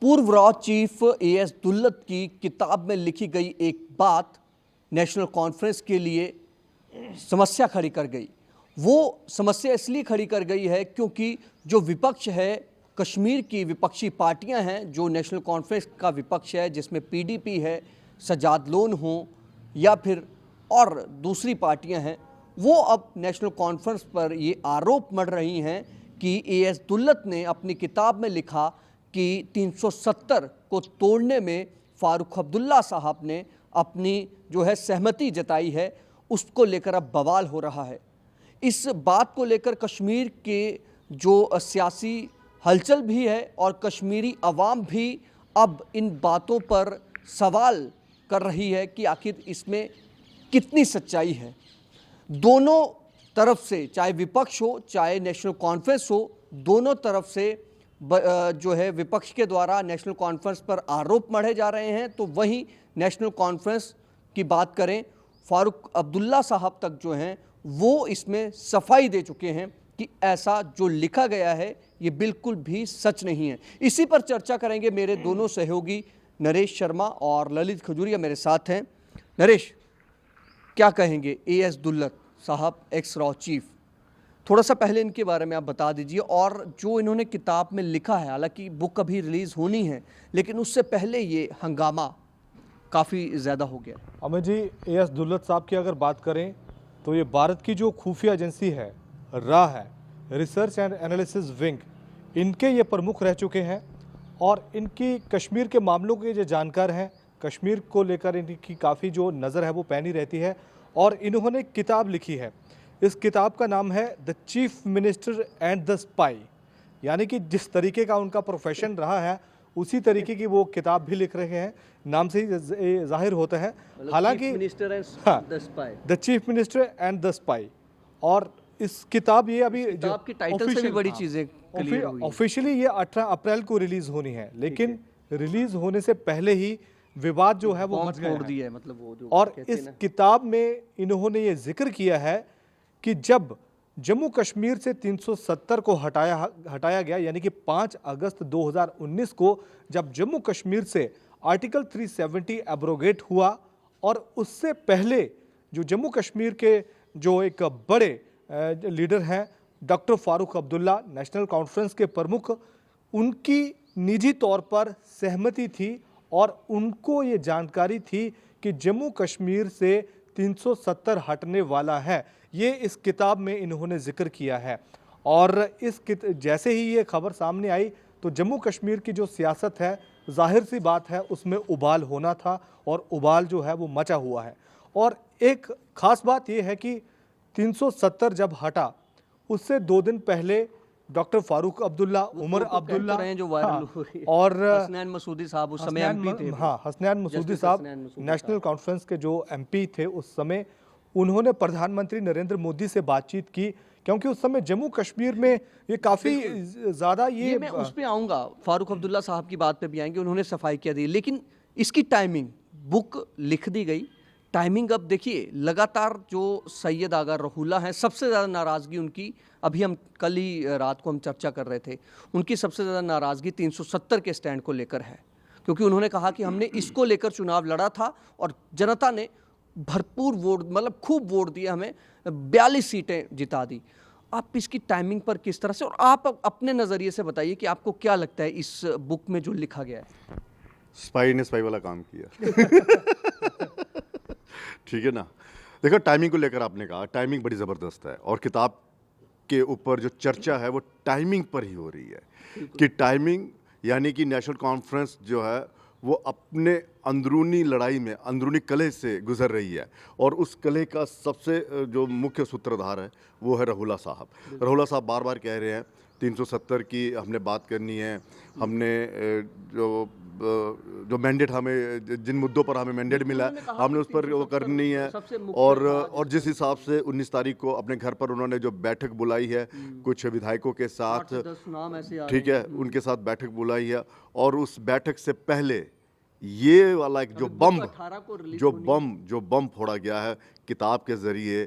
पूर्व raw chief as Dulat की किताब में लिखी गई एक बात नेशनल कॉन्फ्रेंस के लिए समस्या खड़ी कर गई। वो समस्या इसलिए खड़ी कर गई है क्योंकि जो विपक्ष है, कश्मीर की विपक्षी पार्टियां हैं, जो नेशनल कॉन्फ्रेंस का विपक्ष है, जिसमें पीडीपी है, सजाद लोन हो या फिर और दूसरी पार्टियां हैं, वो अब नेशनल कॉन्फ्रेंस पर ये आरोप मढ़ रही हैं कि एएस दुल्लत ने अपनी किताब में लिखा कि 370 को तोड़ने में फारूक अब्दुल्ला साहब ने अपनी जो है सहमति जताई है, उसको लेकर अब बवाल हो रहा है। इस बात को लेकर कश्मीर के जो सियासी हलचल भी है और कश्मीरी अवाम भी अब इन बातों पर सवाल कर रही है कि आखिर इसमें कितनी सच्चाई है। दोनों तरफ से, चाहे विपक्ष हो चाहे नेशनल कॉन्फ्रेंस हो, दोनों तरफ से जो है विपक्ष के द्वारा नेशनल कॉन्फ्रेंस पर आरोप मढ़े जा रहे हैं, तो वहीं नेशनल कॉन्फ्रेंस की बात करें, फारूक अब्दुल्ला साहब तक जो हैं वो इसमें सफाई दे चुके हैं कि ऐसा जो लिखा गया है ये बिल्कुल भी सच नहीं है। इसी पर चर्चा करेंगे। मेरे दोनों सहयोगी नरेश शर्मा और ललित खजूरिया मेरे साथ हैं। नरेश, क्या कहेंगे एएस दुल्लत साहब, एक्स रॉ चीफ? थोड़ा सा पहले इनके बारे में आप बता दीजिए, और जो इन्होंने किताब में लिखा है, हालांकि बुक अभी रिलीज़ होनी है लेकिन उससे पहले ये हंगामा काफ़ी ज़्यादा हो गया। अमित जी, एएस दुल्लत साहब की अगर बात करें तो ये भारत की जो खुफिया एजेंसी है, रा है, रिसर्च एंड एनालिसिस विंग, इनके ये प्रमुख रह चुके हैं और इनकी कश्मीर के मामलों के जो जानकार हैं, कश्मीर को लेकर इनकी काफ़ी जो नज़र है वो पैनी रहती है। और इन्होंने किताब लिखी है, इस किताब का नाम है the chief minister and the spy, यानी कि जिस तरीके का उनका प्रोफेशन रहा है उसी तरीके की वो किताब भी लिख रहे हैं, नाम से ही जाहिर होता है। हालांकि the chief minister and the spy, और इस किताब ये अभी जो की टाइटल से भी बड़ी चीजें क्लियर हुई। ऑफिशियली ये 18 अप्रैल को रिलीज होनी है, लेकिन रिलीज होने से पहले ही विवाद जो है वो मच गया है। मतलब वो जो और इस किताब में इन्होंने ये जिक्र किया है कि जब जम्मू कश्मीर से 370 को हटाया गया, यानी कि 5 अगस्त 2019 को जब जम्मू कश्मीर से आर्टिकल 370 एब्रोगेट हुआ, और उससे पहले जो जम्मू कश्मीर के जो एक बड़े लीडर हैं doctor Farooq Abdullah, national conference के प्रमुख, उनकी निजी तौर पर सहमति थी और उनको ये जानकारी थी कि जम्मू कश्मीर से 370 हटने वाला है। ये इस किताब में इन्होंने जिक्र किया है। और जैसे ही ये खबर सामने आई तो जम्मू कश्मीर की जो सियासत है, जाहिर सी बात है उसमें उबाल होना था, और उबाल जो है वो मचा हुआ है। और एक खास बात ये है कि 370 जब हटा, उससे 2 दिन पहले डॉक्टर फारूक अब्दुल्ला, उमर अब्दुल्ला जो वायरल हो रही है, और हसनैन मसूदी साहब उस समय एमपी थे। हाँ, हसनैन मसूदी साहब नेशनल कॉन्फ्रेंस के जो एमपी थे उस समय, उन्होंने प्रधानमंत्री नरेंद्र मोदी से बातचीत की, क्योंकि उस समय जम्मू कश्मीर में ये काफ़ी ज़्यादा ये मैं उस पे आऊँगा, फारूक अब्दुल्ला साहब की बात पे भी आएंगे, उन्होंने सफाई किया दी। लेकिन इसकी टाइमिंग, बुक लिख दी गई, टाइमिंग अब देखिए, लगातार जो सैयद आगा रहुल्ला हैं, सबसे ज़्यादा नाराज़गी उनकी, अभी हम कल ही रात को हम चर्चा कर रहे थे, उनकी सबसे ज़्यादा नाराज़गी 370 के स्टैंड को लेकर है, क्योंकि उन्होंने कहा कि हमने इसको लेकर चुनाव लड़ा था और जनता ने भरपूर वोट, मतलब खूब वोट दिया, हमें 42 सीटें जिता दी। आप इसकी टाइमिंग पर किस तरह से, और आप अपने नज़रिए से बताइए कि आपको क्या लगता है इस बुक में जो लिखा गया है? स्पाई ने स्पाई वाला काम किया। ठीक है ना। देखो, टाइमिंग को लेकर आपने कहा, टाइमिंग बड़ी ज़बरदस्त है, और किताब के ऊपर जो चर्चा है वो टाइमिंग पर ही हो रही है कि टाइमिंग, यानी कि नेशनल कॉन्फ्रेंस जो है वो अपने अंदरूनी लड़ाई में, अंदरूनी कलह से गुजर रही है, और उस कलह का सबसे जो मुख्य सूत्रधार है वो है रहुल्ला साहब। रहुल्ला साहब बार बार कह रहे हैं 370 की हमने बात करनी है, हमने जो मैंडेट, हमें जिन मुद्दों पर हमें मैंडेट मिला है हमने उस पर वो करनी है। और जिस हिसाब से 19 तारीख को अपने घर पर उन्होंने जो बैठक बुलाई है कुछ विधायकों के साथ, ठीक है, उनके साथ बैठक बुलाई है, और उस बैठक से पहले ये वाला एक जो बम फोड़ा गया है किताब के ज़रिए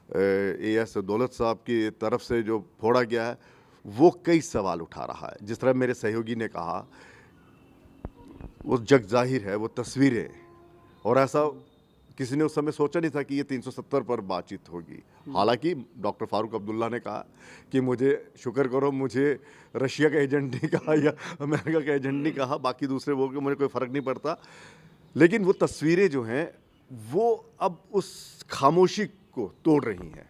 एएस दौलत साहब की तरफ से जो फोड़ा गया है, वो कई सवाल उठा रहा है। जिस तरह मेरे सहयोगी ने कहा वो जग जाहिर है, वो तस्वीरें, और ऐसा किसी ने उस समय सोचा नहीं था कि ये 370 पर बातचीत होगी। हालांकि डॉक्टर फारूक अब्दुल्ला ने कहा कि मुझे शुक्र करो, मुझे रशिया का एजेंट नहीं कहा या अमेरिका का एजेंट नहीं कहा, बाकी दूसरे बोल के मुझे कोई फ़र्क नहीं पड़ता। लेकिन वो तस्वीरें जो हैं वो अब उस खामोशी को तोड़ रही हैं।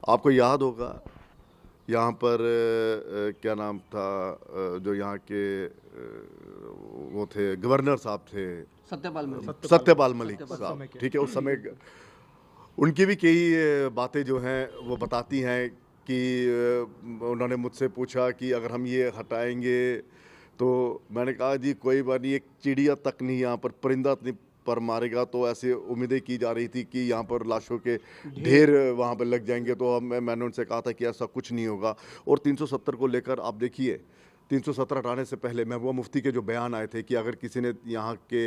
आपको याद होगा यहाँ पर क्या नाम था, जो यहाँ के वो थे गवर्नर साहब थे, सत्यपाल मलिक साहब, ठीक है, उस समय उनकी भी कई बातें जो हैं वो बताती हैं कि उन्होंने मुझसे पूछा कि अगर हम ये हटाएंगे, तो मैंने कहा जी कोई बात नहीं, एक चिड़िया तक नहीं यहाँ पर परिंदा नहीं पर मारेगा, तो ऐसे उम्मीदें की जा रही थी कि यहाँ पर लाशों के ढेर वहाँ पर लग जाएंगे। तो मैंने उनसे कहा था कि ऐसा कुछ नहीं होगा। और 370 को लेकर आप देखिए, 370 हटाने से पहले महबूबा मुफ्ती के जो बयान आए थे कि अगर किसी ने यहाँ के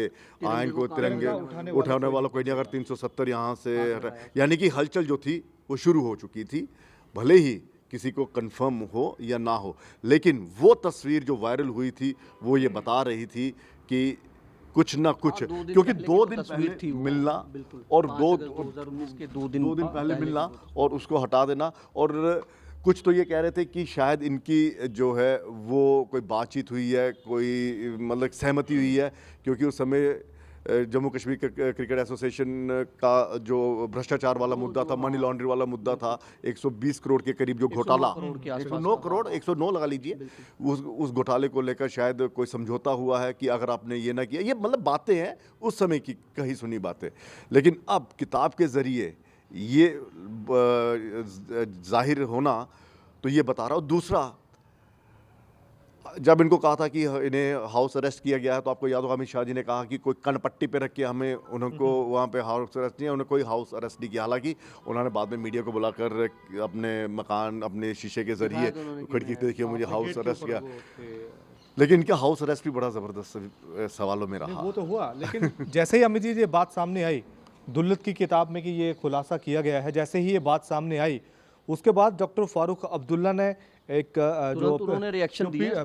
आयन को तिरंगे उठाने वाला कोई नहीं, अगर 370 यहाँ से यानी कि हलचल जो थी वो शुरू हो चुकी थी, भले ही किसी को कंफर्म हो या ना हो। लेकिन वो तस्वीर जो वायरल हुई थी वो ये बता रही थी कि कुछ ना कुछ, क्योंकि 2 दिन पहले मिलना और 2 दिन पहले मिलना और उसको हटा देना, और कुछ तो ये कह रहे थे कि शायद इनकी जो है वो कोई बातचीत हुई है, कोई मतलब सहमति हुई है, क्योंकि उस समय जम्मू कश्मीर क्रिकेट एसोसिएशन का जो भ्रष्टाचार वाला मुद्दा था, मनी लॉन्ड्री वाला मुद्दा था, 120 करोड़ के करीब जो घोटाला, 109 लगा लीजिए, उस घोटाले को लेकर शायद कोई समझौता हुआ है कि अगर आपने ये ना किया, ये मतलब बातें हैं उस समय की कही सुनी बातें। लेकिन अब किताब के ज़रिए ये जाहिर होना तो ये बता रहा हूँ। दूसरा, जब इनको कहा था कि इन्हें हाउस अरेस्ट किया गया है, तो आपको याद होगा अमित शाह जी ने कहा कि कोई कनपट्टी पे रख के हमें उनको वहाँ पे हाउस अरेस्ट नहीं है, उन्हें कोई हाउस अरेस्ट नहीं किया। हालांकि उन्होंने बाद में मीडिया को बुलाकर अपने मकान, अपने शीशे के जरिए खिड़की से देखिए मुझे हाउस अरेस्ट किया, लेकिन इनका हाउस अरेस्ट भी बड़ा ज़बरदस्त सवालों में रहा। वो तो हुआ, लेकिन जैसे ही अमित जी ये बात सामने आई दुल्लत की किताब में कि ये खुलासा किया गया है, जैसे ही ये बात सामने आई उसके बाद डॉक्टर फारूक अब्दुल्ला ने एक जो रिएक्शन दिया,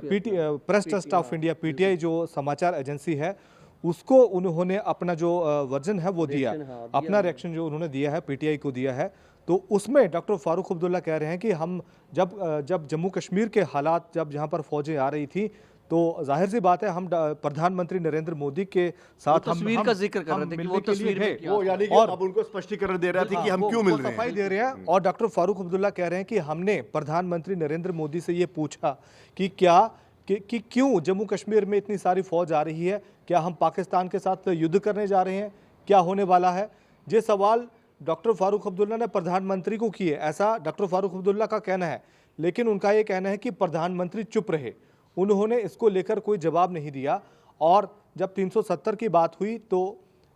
press trust of India PTI जो समाचार एजेंसी है उसको उन्होंने अपना जो वर्जन है वो दिया, अपना रिएक्शन जो उन्होंने दिया है पीटीआई को दिया है। तो उसमें डॉक्टर फारूक अब्दुल्ला कह रहे हैं कि हम जब जम्मू कश्मीर के हालात, जब जहां पर फौजें आ रही थी, तो जाहिर सी बात है हम प्रधानमंत्री नरेंद्र मोदी के साथ तस्वीर का जिक्र कर रहे थे कि वो तस्वीर में क्या, वो यानी कि अब उनको स्पष्टीकरण दे रहे थे कि हम क्यों मिल रहे हैं, सफाई दे रहे हैं। और डॉक्टर फारूक अब्दुल्ला कह रहे हैं कि हमने प्रधानमंत्री नरेंद्र मोदी से ये पूछा कि क्या कि क्यों जम्मू कश्मीर में इतनी सारी फौज आ रही है, क्या हम पाकिस्तान के साथ युद्ध करने जा रहे हैं, क्या होने वाला है। ये सवाल डॉक्टर फारूक अब्दुल्ला ने प्रधानमंत्री को किए, ऐसा डॉक्टर फारूक अब्दुल्ला का कहना है। लेकिन उनका ये कहना है कि प्रधानमंत्री चुप रहे, उन्होंने इसको लेकर कोई जवाब नहीं दिया। और जब 370 की बात हुई तो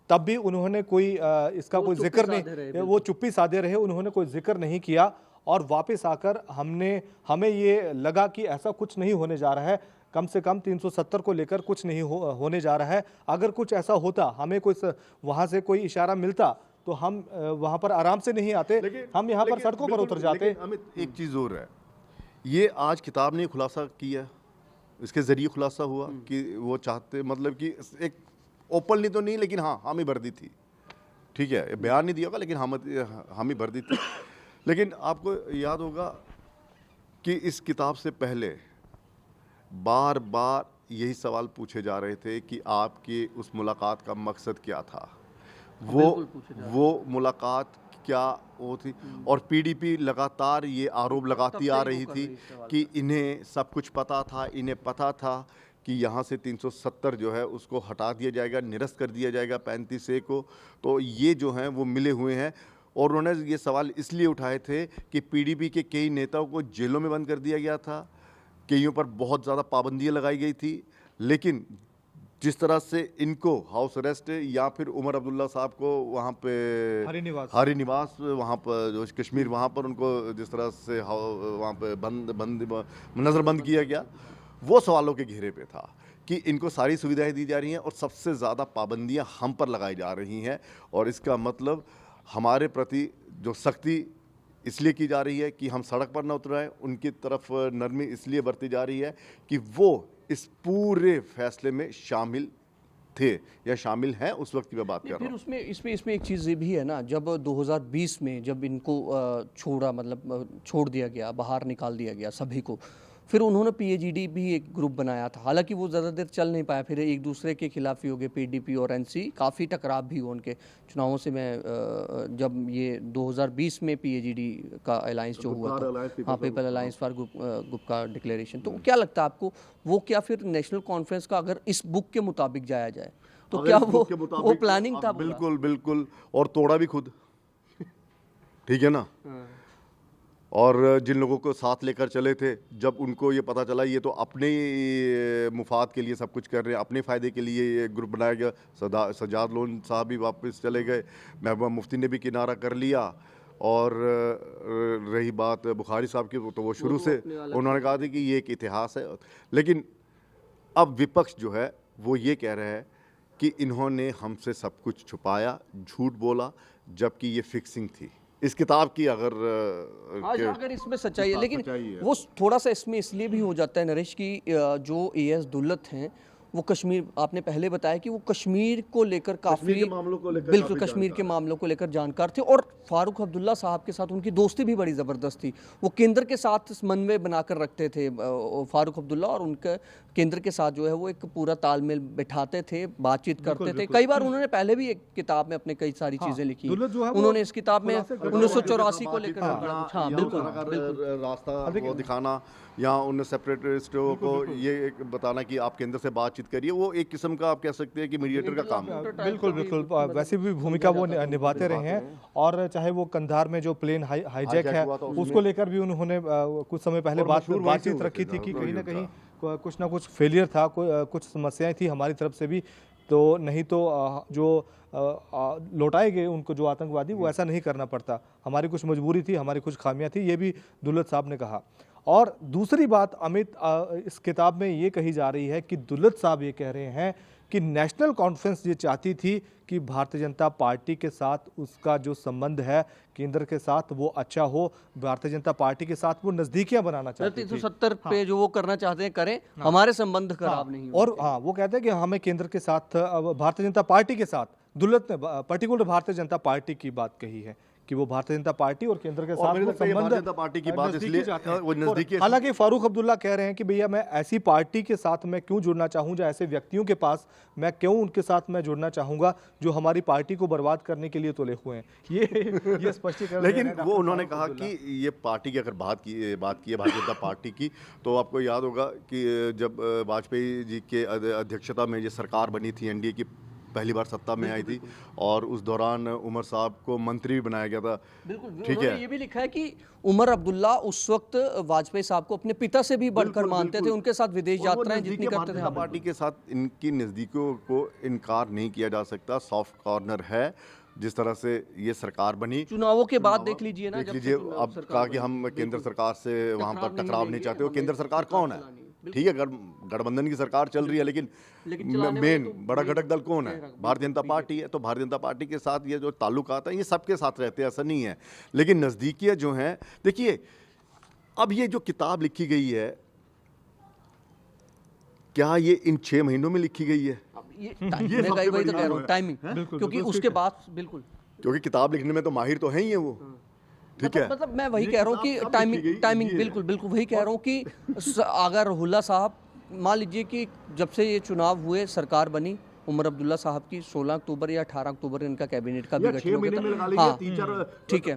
तब भी उन्होंने कोई इसका कोई जिक्र नहीं, वो चुप्पी साधे रहे, उन्होंने कोई जिक्र नहीं किया। और वापस आकर हमें ये लगा कि ऐसा कुछ नहीं होने जा रहा है, कम से कम 370 को लेकर कुछ नहीं होने जा रहा है। अगर कुछ ऐसा होता, हमें कोई वहाँ से कोई इशारा मिलता तो हम वहाँ पर आराम से नहीं आते, हम यहाँ पर सड़कों पर उतर जाते। अमित, एक चीज़ और है, ये आज किताब ने खुलासा किया, इसके ज़रिए खुलासा हुआ कि वो चाहते, मतलब कि एक ओपनली तो नहीं, लेकिन हाँ हामी भर दी थी, ठीक है, बयान नहीं दिया होगा लेकिन हामी भर दी थी। लेकिन आपको याद होगा कि इस किताब से पहले बार बार यही सवाल पूछे जा रहे थे कि आपकी उस मुलाकात का मकसद क्या था, वो मुलाकात क्या वो थी। और पीडीपी लगातार ये आरोप लगाती आ रही थी कि इन्हें सब कुछ पता था, इन्हें पता था कि यहाँ से 370 जो है उसको हटा दिया जाएगा, निरस्त कर दिया जाएगा 35A को। तो ये जो हैं वो मिले हुए हैं। और उन्होंने ये सवाल इसलिए उठाए थे कि पीडीपी के कई नेताओं को जेलों में बंद कर दिया गया था, कईयों पर बहुत ज़्यादा पाबंदियाँ लगाई गई थी। लेकिन जिस तरह से इनको हाउस अरेस्ट या फिर उमर अब्दुल्ला साहब को वहाँ पे हरी निवास वहाँ पर जो कश्मीर, वहाँ पर उनको जिस तरह से वहाँ पे नज़रबंद किया गया, वो सवालों के घेरे पे था कि इनको सारी सुविधाएं दी जा रही हैं और सबसे ज़्यादा पाबंदियां हम पर लगाई जा रही हैं। और इसका मतलब हमारे प्रति जो सख्ती इसलिए की जा रही है कि हम सड़क पर न उतराएं, उनकी तरफ नरमी इसलिए बरती जा रही है कि वो इस पूरे फैसले में शामिल थे या शामिल हैं, उस वक्त की मैं बात कर रहा फिर हूँ। उसमें इसमें एक चीज़ ये भी है ना, जब 2020 में जब इनको छोड़ा, मतलब छोड़ दिया गया, बाहर निकाल दिया गया सभी को, फिर उन्होंने पीएजीडी भी एक ग्रुप बनाया था। हालांकि वो ज़्यादा देर चल नहीं पाया, फिर एक दूसरे के खिलाफ ही हो गए, पीडीपी और एनसी, काफ़ी टकराव भी हुआ उनके चुनावों से। मैं जब ये 2020 में पीएजीडी का अलायंस जो हुआ था, हाँ, पीपल अलायंस फॉर ग्रुप का डिक्लेरेशन, तो क्या लगता है आपको, वो क्या फिर नेशनल कॉन्फ्रेंस का, अगर इस बुक के मुताबिक जाया जाए तो अगर क्या इस बुक के मुताबिक वो प्लानिंग था? बिल्कुल बिल्कुल, और तोड़ा भी खुद, ठीक है ना। और जिन लोगों को साथ लेकर चले थे, जब उनको ये पता चला ये तो अपने ही मुफाद के लिए सब कुछ कर रहे हैं, अपने फ़ायदे के लिए ये ग्रुप बनाया गया, सजाद लोन साहब भी वापस चले गए, महबूबा मुफ्ती ने भी किनारा कर लिया। और रही बात बुखारी साहब की, तो वो शुरू से उन्होंने कहा था कि ये एक इतिहास है। लेकिन अब विपक्ष जो है वो ये कह रहा है कि इन्होंने हमसे सब कुछ छुपाया, झूठ बोला, जबकि ये फिक्सिंग थी इस किताब की। अगर इसमें सच्चाई है, लेकिन सच्चाई है। वो थोड़ा सा इसमें इसलिए भी हो जाता है नरेश की, जो एएस दुल्लत हैं वो कश्मीर, आपने पहले बताया कि वो कश्मीर को लेकर काफ़ी, बिल्कुल कश्मीर के मामलों को लेकर जानकार थे, और फारूक अब्दुल्ला साहब के साथ उनकी दोस्ती भी बड़ी ज़बरदस्त थी। वो केंद्र के साथ समन्वय बनाकर रखते थे, फारूक अब्दुल्ला और उनके केंद्र के साथ जो है वो एक पूरा तालमेल बिठाते थे, बातचीत करते थे। कई बार उन्होंने पहले भी एक किताब में अपने कई सारी चीज़ें लिखी, उन्होंने इस किताब में 1984 को लेकर, हाँ बिल्कुल, रास्ता वो दिखाना, या उन सेपरेटिस्टों को ये बताना कि आप केंद्र से बातचीत करिए, वो एक किस्म का आप कह सकते हैं कि मीडिएटर का काम है। बिल्कुल बिल्कुल, वैसे भी भूमिका वो निभाते रहे हैं। और चाहे वो कंधार में जो प्लेन हाईजैक है, उसको लेकर भी उन्होंने कुछ समय पहले बातचीत रखी थी कि कहीं ना कहीं कुछ ना कुछ फेलियर था, कुछ समस्याएं थी हमारी तरफ से भी, तो नहीं तो जो लौटाए गए उनको जो आतंकवादी, वो ऐसा नहीं करना पड़ता, हमारी कुछ मजबूरी थी, हमारी कुछ खामियां थी, ये भी दुल्लत साहब ने कहा। और दूसरी बात अमित, इस किताब में ये कही जा रही है कि दुल्लत साहब ये कह रहे हैं कि नेशनल कॉन्फ्रेंस ये चाहती थी कि भारतीय जनता पार्टी के साथ उसका जो संबंध है केंद्र के साथ वो अच्छा हो, भारतीय जनता पार्टी के साथ वो नजदीकियां बनाना चाहती थी। 370 पे जो वो करना चाहते हैं करें, हमारे संबंध खराब नहीं हो। और हाँ, वो कहते हैं कि हमें केंद्र के साथ, भारतीय जनता पार्टी के साथ, दुल्लत ने पर्टिकुलर भारतीय जनता पार्टी की बात कही है कि वो भारतीय जनता पार्टी और केंद्र के साथ वो संबंध जनता पार्टी की बात इसलिए वो नजदीकी। हालांकि फारूक अब्दुल्ला कह रहे हैं कि भैया मैं ऐसी पार्टी के साथ मैं क्यों जुड़ना चाहूँ, ऐसे व्यक्तियों के पास मैं क्यों उनके साथ मैं जुड़ना चाहूंगा जो हमारी पार्टी को बर्बाद करने के लिए तुले हुए हैं, ये स्पष्टीकरण। लेकिन वो उन्होंने कहा कि ये पार्टी की अगर बात की है भारतीय जनता पार्टी की, तो आपको याद होगा कि जब वाजपेयी जी के अध्यक्षता में ये सरकार बनी थी, एनडीए की पहली बार सत्ता में आई थी, और उस दौरान उमर साहब को मंत्री भी बनाया गया था। बिल्कुल, ठीक है, ये भी लिखा है कि उमर अब्दुल्ला उस वक्त वाजपेयी साहब को अपने पिता से भी बढ़कर मानते थे, उनके साथ विदेश यात्राएं जितनी करते थे। पार्टी के साथ इनकी नज़दीकियों को इनकार नहीं किया जा सकता, सॉफ्ट कॉर्नर है। जिस तरह से ये सरकार बनी, चुनावों के बाद देख लीजिए ना, देख लीजिए, अब कहा कि हम केंद्र सरकार से वहाँ पर टकराव नहीं चाहते हो। केंद्र सरकार कौन है? ठीक है, गठबंधन की सरकार चल रही है, लेकिन मेन बड़ा घटक दल कौन है? भारतीय जनता पार्टी है। तो भारतीय जनता पार्टी के साथ ये जो ताल्लुकात हैं, ये सबके साथ रहते हैं, ऐसा नहीं है। लेकिन नज़दीकियाँ जो हैं, देखिए अब ये जो किताब लिखी गई है, क्या ये इन 6 महीनों में लिखी गई है? ये वही तो कह रहा हूँ, टाइमिंग, क्योंकि उसके बाद बिल्कुल, क्योंकि किताब लिखने में तो माहिर तो है ही है वो, ठीक है। मतलब मैं वही कह रहा हूँ कि टाइमिंग बिल्कुल वही कह रहा हूँ कि अगर रुहुल्ला साहब, मान लीजिए कि जब से ये चुनाव हुए, सरकार बनी उमर अब्दुल्ला साहब की 16 अक्टूबर या 18 अक्टूबर इनका कैबिनेट का भी गठन हो गया था। हाँ, ठीक है।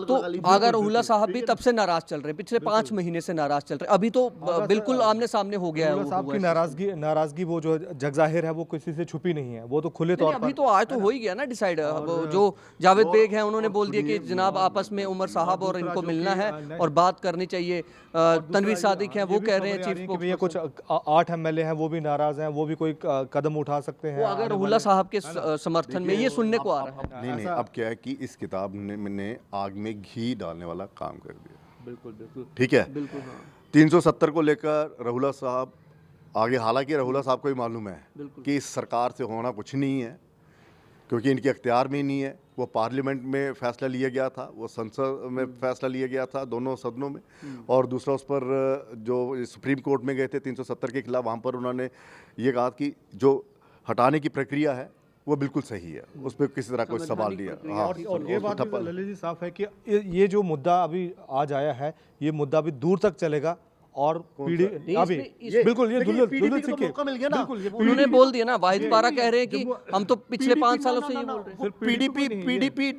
तो अगर रुहुल्ला साहब भी तब से नाराज चल रहे, पिछले 5 महीने से नाराज चल रहे, अभी तो बिल्कुल आमने सामने हो गया है। साहब की नाराजगी वो जो जग जाहिर है, वो किसी से छुपी नहीं है, वो तो खुले तौर पर अभी तो आज तो हो ही गया ना डिसाइड। जो जावेद बेग है उन्होंने बोल दिया कि जनाब आपस में उमर साहब और इनको मिलना है और बात करनी चाहिए। तनवीर सादिक है, वो कह रहे हैं चीफ भैया कुछ 8 MLA हैं, वो भी नाराज हैं, वो भी कोई कदम उठा सकते हैं अगर रुहुल्ला साहब के समर्थन में, ये सुनने को आ रहा है। नहीं, अब क्या है कि इस किताब ने आग में घी डालने वाला काम कर दिया। बिल्कुल, ठीक है। 370 को लेकर रुहुल्ला साहब आगे, हालांकि रुहुल्ला साहब को भी मालूम है कि इस सरकार से होना कुछ नहीं है, क्योंकि इनके अख्तियार में नहीं है। वो पार्लियामेंट में फैसला लिया गया था, वो संसद में फैसला लिया गया था, दोनों सदनों में। और दूसरा उस पर जो सुप्रीम कोर्ट में गए थे 370 के खिलाफ, वहाँ पर उन्होंने ये कहा कि जो हटाने की प्रक्रिया है वो बिल्कुल सही है, उस पर किसी तरह कोई सवाल नहीं है। हाँ, और ये बात भी ललित जी साफ है कि ये जो मुद्दा अभी आज आया है, ये मुद्दा अभी दूर तक चलेगा और पीढ़ी अभी बिल्कुल ये दुल्हन सिक्के मौका मिल गया ना, उन्होंने बोल दिया ना, वाहिद पारा कह रहे हैं कि हम तो पिछले 5 सालों से ये बोल रहे हैं। पीडीपी पीडीपी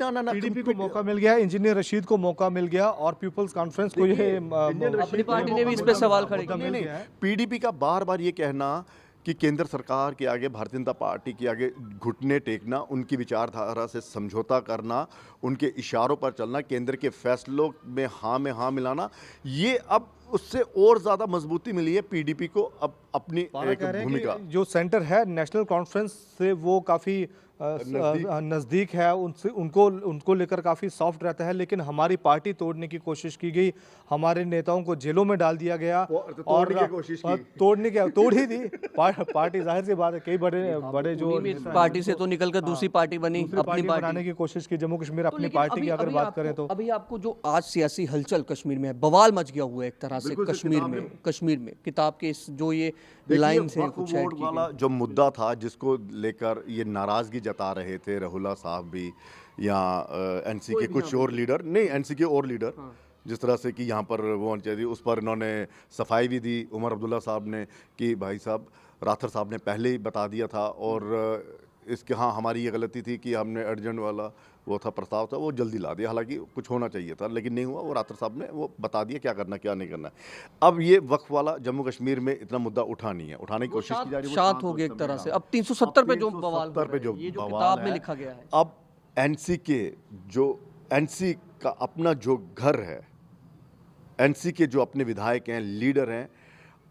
को मौका मिल गया, इंजीनियर रशीद को मौका मिल गया और पीपल्स कॉन्फ्रेंस को ये अपनी पार्टी ने भी इस पे सवाल खड़े किए। पीडीपी का बार बार ये कहना कि केंद्र सरकार के आगे, भारतीय जनता पार्टी के आगे घुटने टेकना, उनकी विचारधारा से समझौता करना, उनके इशारों पर चलना, केंद्र के फैसलों में हाँ मिलाना, ये अब उससे और ज़्यादा मजबूती मिली है पीडीपी को अब अपनी एक भूमिका। जो सेंटर है नेशनल कॉन्फ्रेंस से वो काफ़ी नज़दीक है, उनसे उनको लेकर काफ़ी सॉफ्ट रहता है, लेकिन हमारी पार्टी तोड़ने की कोशिश की गई, हमारे नेताओं को जेलों में डाल दिया गया और तोड़ ही दी पार्टी। जाहिर सी बात है, कई बड़े जो पार्टी से तो निकलकर दूसरी पार्टी बनी, अपनी पार्टी बनाने की कोशिश की जम्मू कश्मीर अपनी पार्टी की अगर बात करें तो। अभी आपको जो आज सियासी हलचल कश्मीर में है, बवाल मच गया हुआ है एक तरह से कश्मीर में किताब के जो ये लाइन से कुछ ऐड की वाला जो मुद्दा था, जिसको लेकर ये नाराजगी जता रहे थे रहुला साहब भी या एनसी के कुछ और लीडर, नहीं एनसी के और लीडर, जिस तरह से कि यहाँ पर वो होनी चाहिए, उस पर इन्होंने सफाई भी दी उमर अब्दुल्ला साहब ने कि भाई साहब राठौर साहब ने पहले ही बता दिया था और इसके हाँ हमारी ये गलती थी कि हमने अर्जेंट वाला वो था प्रस्ताव था वो जल्दी ला दिया, हालांकि कुछ होना चाहिए था लेकिन नहीं हुआ। वो राठौर साहब ने वो बता दिया क्या करना क्या नहीं करना। अब ये वक्फ वाला जम्मू कश्मीर में इतना मुद्दा उठा नहीं है, उठाने की कोशिश की जा रही है, शांत हो गया एक तरह से। अब 370 पे जो बवाल ये जो किताब में लिखा गया है, अब एनसी का अपना जो घर है, एनसी के जो अपने विधायक हैं, लीडर हैं,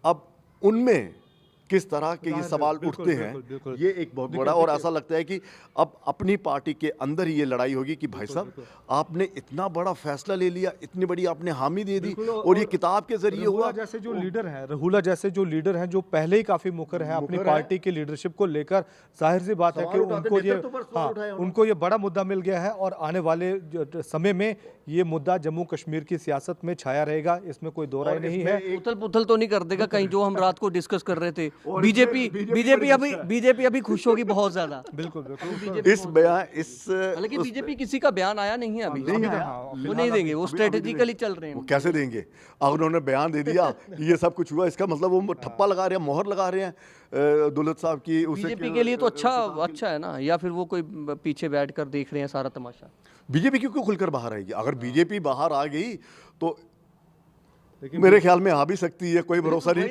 अब उनमें किस तरह के ये सवाल उठते हैं, ये एक बहुत बड़ा, और ऐसा लगता है कि अब अपनी पार्टी के अंदर ही ये लड़ाई होगी कि भाई साहब आपने इतना बड़ा फैसला ले लिया, इतनी बड़ी आपने हामी दे दी और ये किताब के जरिए हुआ। जैसे जो लीडर हैं, रहुला जैसे जो लीडर हैं, जो पहले ही काफी मुकर हैं अपनी पार्टी की लीडरशिप को लेकर, जाहिर सी बात है कि उनको ये बड़ा मुद्दा मिल गया है और आने वाले समय में ये मुद्दा जम्मू कश्मीर की सियासत में छाया रहेगा, इसमें कोई दो राय नहीं है। उथल पुथल तो नहीं कर देगा कहीं, जो हम रात को डिस्कस कर रहे थे। बीजेपी अभी खुश होगी बहुत ज्यादा। बिल्कुल इस बयान हालांकि बीजेपी किसी का बयान आया नहीं है अभी, वो नहीं देंगे, वो स्ट्रेटेजिकली चल रहे हैं। वो कैसे देंगे? अगर उन्होंने बयान दे दिया ये सब कुछ हुआ, इसका मतलब वो ठप्पा लगा रहे हैं, मोहर लगा रहे हैं दुल्हन साहब की। बीजेपी के लिए तो अच्छा है ना, या फिर वो कोई पीछे बैठ कर देख रहे हैं सारा तमाशा? बीजेपी क्यों खुलकर बाहर आएगी? अगर बीजेपी बाहर आ गई तो मेरे ख्याल में आ भी सकती है, कोई भरोसा नहीं।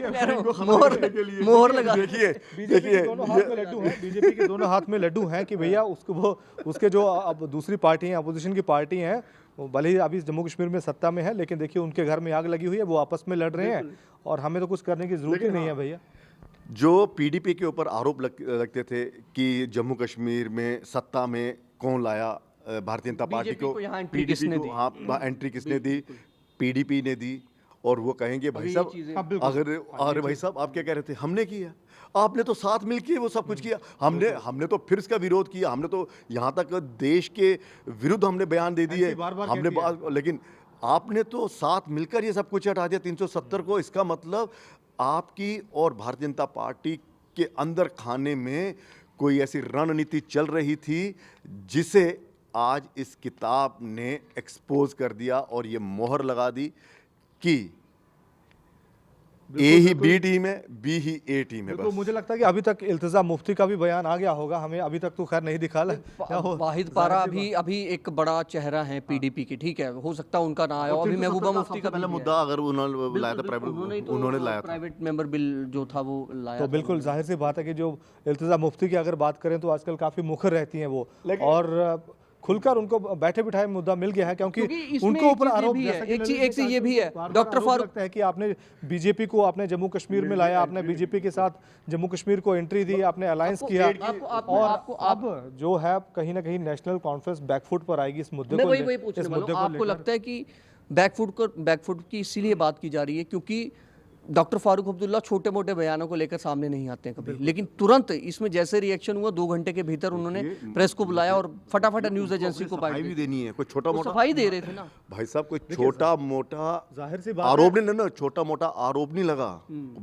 मोहर लगा। देखिए बीजेपी के दोनों हाथ में लड्डू हैं कि भैया उसके जो अब दूसरी पार्टी हैं, अपोजिशन की पार्टी हैं, भले ही अभी जम्मू कश्मीर में सत्ता में है, लेकिन देखिए उनके घर में आग लगी हुई है, वो आपस में लड़ रहे हैं और हमें तो कुछ करने की जरूरत ही नहीं है भैया। जो पीडीपी के ऊपर आरोप लगते थे कि जम्मू कश्मीर में सत्ता में कौन लाया, भारतीय जनता पार्टी को एंट्री किसने दी? पीडीपी ने दी। और वो कहेंगे भाई साहब अगर भाई साहब आप क्या कह रहे थे, हमने किया, आपने तो साथ मिलके वो सब कुछ किया, हमने तो फिर इसका विरोध किया, हमने तो यहाँ तक देश के विरुद्ध हमने बयान दे दिए, हमने, लेकिन आपने तो साथ मिलकर ये सब कुछ हटा दिया 370 को। इसका मतलब आपकी और भारतीय जनता पार्टी के अंदर खाने में कोई ऐसी रणनीति चल रही थी जिसे आज इस किताब ने एक्सपोज कर दिया और ये मोहर लगा दी कि ए ही बी टीम है, बी ही ए टीम है। तो मुझे लगता है कि अभी तक इल्तिजा मुफ्ती का भी बयान आ गया होगा, हमें अभी तक तो खैर नहीं दिखा। वाहिद पारा अभी एक बड़ा चेहरा है पीडीपी की, ठीक है, हो सकता है उनका ना आया। अभी महबूबा मुफ्ती का पहला मुद्दा अगर उन्होंने लाया था, उन्होंने लाया था प्राइवेट मेंबर बिल जो था वो लाया। तो बिल्कुल जाहिर सी बात है कि जो इल्तिजा मुफ्ती की अगर बात करें तो आजकल काफी मुखर रहती हैं वो, और खुलकर उनको बैठे बिठाए मुद्दा मिल गया है, क्योंकि उनके ऊपर आरोप एक चीज ये भी है, डॉक्टर फारूक लगता है कि आपने बीजेपी को आपने जम्मू कश्मीर में लाया, आपने बीजेपी के साथ जम्मू कश्मीर को एंट्री दी, आपने अलायंस किया, और अब जो है कहीं ना कहीं नेशनल कॉन्फ्रेंस बैकफुट पर आएगी इस मुद्दे को। आपको लगता है कि बैकफुट की इसीलिए बात की जा रही है क्योंकि डॉक्टर फारूक अब्दुल्ला छोटे मोटे बयानों को लेकर सामने नहीं आते हैं कभी, लेकिन तुरंत इसमें जैसे रिएक्शन हुआ 2 घंटे के भीतर उन्होंने प्रेस को बुलाया और फटाफट न्यूज एजेंसी को सफाई भी देनी है, कोई छोटा वो मोटा सफाई दे रहे थे ना। भाई साहब कोई छोटा मोटा जाहिर सी बात आरोप नहीं ना, छोटा मोटा आरोप नहीं लगा,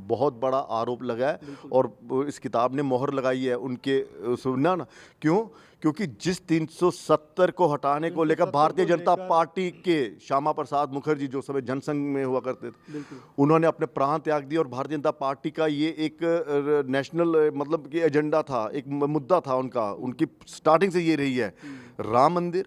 बहुत बड़ा आरोप लगा है और इस किताब ने मोहर लगाई है उनके सुनना ना। क्यों? क्योंकि जिस 370 को हटाने को लेकर भारतीय जनता पार्टी के श्यामा प्रसाद मुखर्जी जो समय जनसंघ में हुआ करते थे, उन्होंने अपने प्राण त्याग दिए और भारतीय जनता पार्टी का ये एक नेशनल मतलब कि एजेंडा था, एक मुद्दा था उनका, उनकी स्टार्टिंग से ये रही है राम मंदिर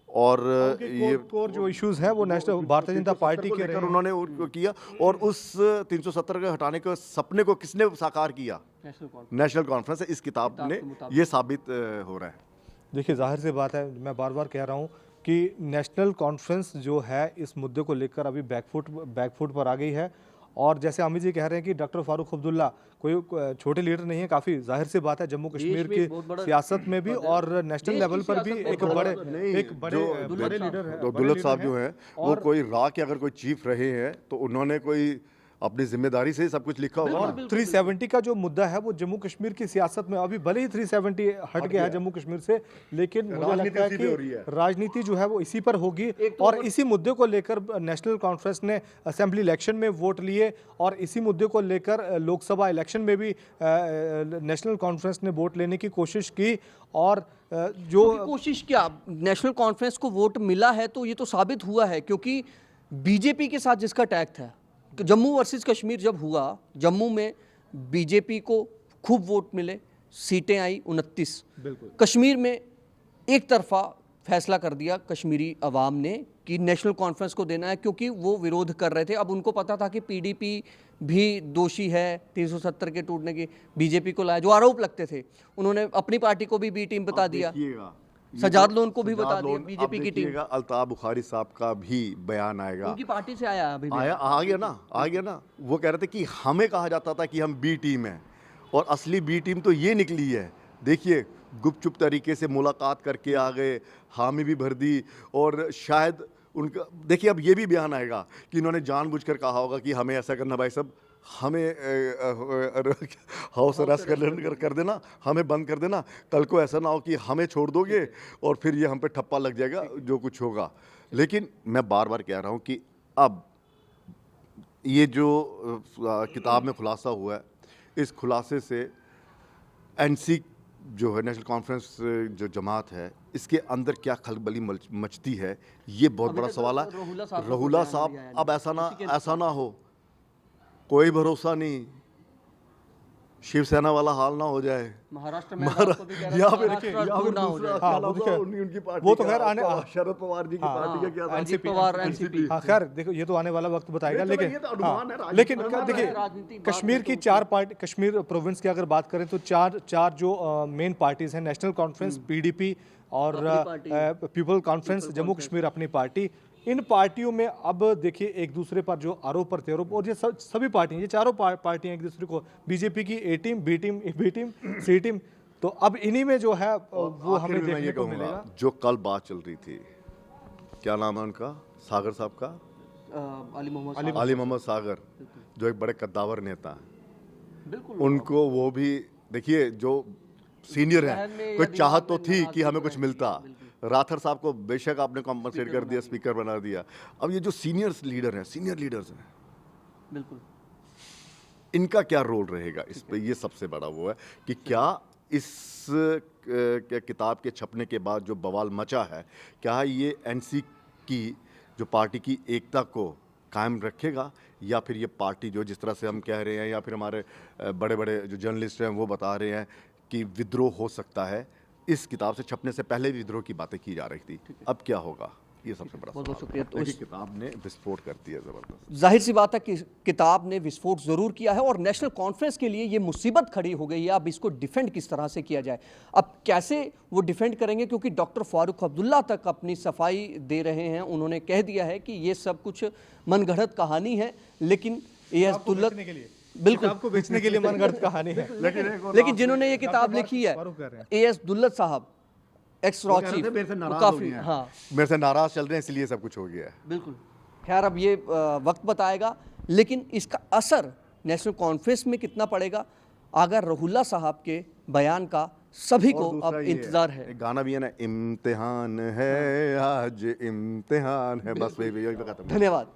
और ये कोर जो इश्यूज हैं वो नेशनल भारतीय जनता पार्टी के रहे हैं। उन्होंने उनको किया और उस 370 के हटाने के सपने को किसने साकार किया? National conference. इस किताब ने ये साबित हो रहा है। देखिए जाहिर सी बात है, मैं बार बार कह रहा हूँ कि नेशनल कॉन्फ्रेंस जो है इस मुद्दे को लेकर अभी बैकफुट पर आ गई है। और जैसे अमित जी कह रहे हैं कि डॉक्टर फारूक अब्दुल्ला कोई छोटे लीडर नहीं है, काफ़ी जाहिर सी बात है जम्मू कश्मीर की सियासत में भी और नेशनल लेवल पर भी एक बड़े लीडर है। दुल्लत साहब जो हैं वो कोई रा के अगर कोई चीफ रहे हैं तो उन्होंने कोई अपनी जिम्मेदारी से सब कुछ लिखा होगा। और 370 का जो मुद्दा है वो जम्मू कश्मीर की सियासत में अभी भले ही 370 हट गया है जम्मू कश्मीर से, लेकिन मुझे लगता है कि राजनीति जो है वो इसी पर होगी। और इसी मुद्दे को लेकर नेशनल कॉन्फ्रेंस ने असेंबली इलेक्शन में वोट लिए और इसी मुद्दे को लेकर लोकसभा इलेक्शन में भी नेशनल कॉन्फ्रेंस ने वोट लेने की कोशिश की। और जो कोशिश क्या, नेशनल कॉन्फ्रेंस को वोट मिला है तो ये तो साबित हुआ है, क्योंकि बीजेपी के साथ जिसका टैग था, जम्मू वर्सेस कश्मीर जब हुआ, जम्मू में बीजेपी को खूब वोट मिले, सीटें आई 29। कश्मीर में एक तरफा फैसला कर दिया कश्मीरी अवाम ने कि नेशनल कॉन्फ्रेंस को देना है, क्योंकि वो विरोध कर रहे थे। अब उनको पता था कि पीडीपी भी दोषी है 370 के टूटने की, बीजेपी को लाया, जो आरोप लगते थे उन्होंने अपनी पार्टी को भी बी टीम बता दिया, सजाद लोन को भी बता दिया बीजेपी की टीम। अल्ताफ बुखारी साहब का भी बयान आएगा, उनकी पार्टी से आया अभी भी। आ गया ना। वो कह रहे थे कि हमें कहा जाता था कि हम बी टीम हैं और असली बी टीम तो ये निकली है। देखिए गुपचुप तरीके से मुलाकात करके आ गए, हामी भी भर दी और शायद उनका, देखिए अब ये भी बयान आएगा कि इन्होंने जानबूझकर कहा होगा कि हमें ऐसा करना, भाई साहब हमें हाउस अरेस्ट कर देना, हमें बंद कर देना, कल को ऐसा ना हो कि हमें छोड़ दोगे और फिर ये हम पे ठप्पा लग जाएगा जो कुछ होगा। लेकिन मैं बार बार कह रहा हूँ कि अब ये जो किताब में खुलासा हुआ है, इस खुलासे से एनसी जो है नेशनल कॉन्फ्रेंस जो जमात है, इसके अंदर क्या खलबली मचती है, ये बहुत बड़ा सवाल है। रहुला साहब, अब ऐसा ना हो, कोई भरोसा नहीं, शिवसेना वाला हाल ना हो जाए महाराष्ट्र में, वो तो खैर आने शरद पवार जी की पार्टी का क्या था, एनसीपी। हाँ खैर देखो ये तो आने वाला वक्त बताएगा। लेकिन देखिए कश्मीर की 4 पार्टी, कश्मीर प्रोविंस की अगर बात करें तो चार जो मेन पार्टीज हैं, नेशनल कॉन्फ्रेंस, पीडीपी और पीपल कॉन्फ्रेंस जम्मू कश्मीर अपनी पार्टी, इन पार्टियों में अब देखिए एक दूसरे पर जो आरोप प्रत्यारोप, और ये सभी पार्टियां, ये चारों पार्टियां एक दूसरे को, बीजेपी की ए टीम, बी टीम, सी टीम, तो अब इन्हीं में जो है वो हमें देखने को मिलेगा। जो कल बात चल रही थी, क्या नाम है उनका, सागर साहब का, अली मोहम्मद सागर, जो एक बड़े कद्दावर नेता हैं, उनको वो भी देखिए जो सीनियर है, कोई चाहत तो थी कि हमें कुछ मिलता। राठौर साहब को बेशक आपने कॉम्पनसेट कर दिया, स्पीकर बना दिया। अब ये जो सीनियर लीडर्स हैं, बिल्कुल, इनका क्या रोल रहेगा इस पे, ये सबसे बड़ा वो है कि क्या इस किताब के छपने के बाद जो बवाल मचा है, क्या ये एनसी की जो पार्टी की एकता को कायम रखेगा, या फिर ये पार्टी जो जिस तरह से हम कह रहे हैं, या फिर हमारे बड़े बड़े जो जर्नलिस्ट हैं वो बता रहे हैं कि विद्रोह हो सकता है। इस किताब से छपने से पहले भी विद्रोह की बातें की जा रही थी, अब क्या होगा, ये सबसे बड़ा बहुत शुक्रिया। तो इस किताब ने विस्फोट कर दिया जबरदस्त। जाहिर सी बात है कि किताब ने विस्फोट जरूर किया है और नेशनल कॉन्फ्रेंस के लिए ये मुसीबत खड़ी हो गई है। अब इसको डिफेंड किस तरह से किया जाए, अब कैसे वो डिफेंड करेंगे, क्योंकि डॉक्टर फारूक अब्दुल्ला तक अपनी सफाई दे रहे हैं। उन्होंने कह दिया है कि ये सब कुछ मनगढ़ंत कहानी है, लेकिन ये बिल्कुल आपको बेचने के लिए मनगढ़ंत कहानी है। लेकिन जिन्होंने ये किताब लिखी है, एएस दुल्लत साहब, एक्स रॉ चीफ, काफी मेरे से नाराज चल रहे हैं, इसलिए सब कुछ हो गया है। बिल्कुल, खैर अब ये वक्त बताएगा, लेकिन इसका असर नेशनल कॉन्फ्रेंस में कितना पड़ेगा, आगर रहुल्ला साहब के बयान का सभी को और दूसरा अब ये इंतजार है। एक गाना भी है ना, इम्तिहान है आज इम्तिहान है, बस वही खत्म। धन्यवाद।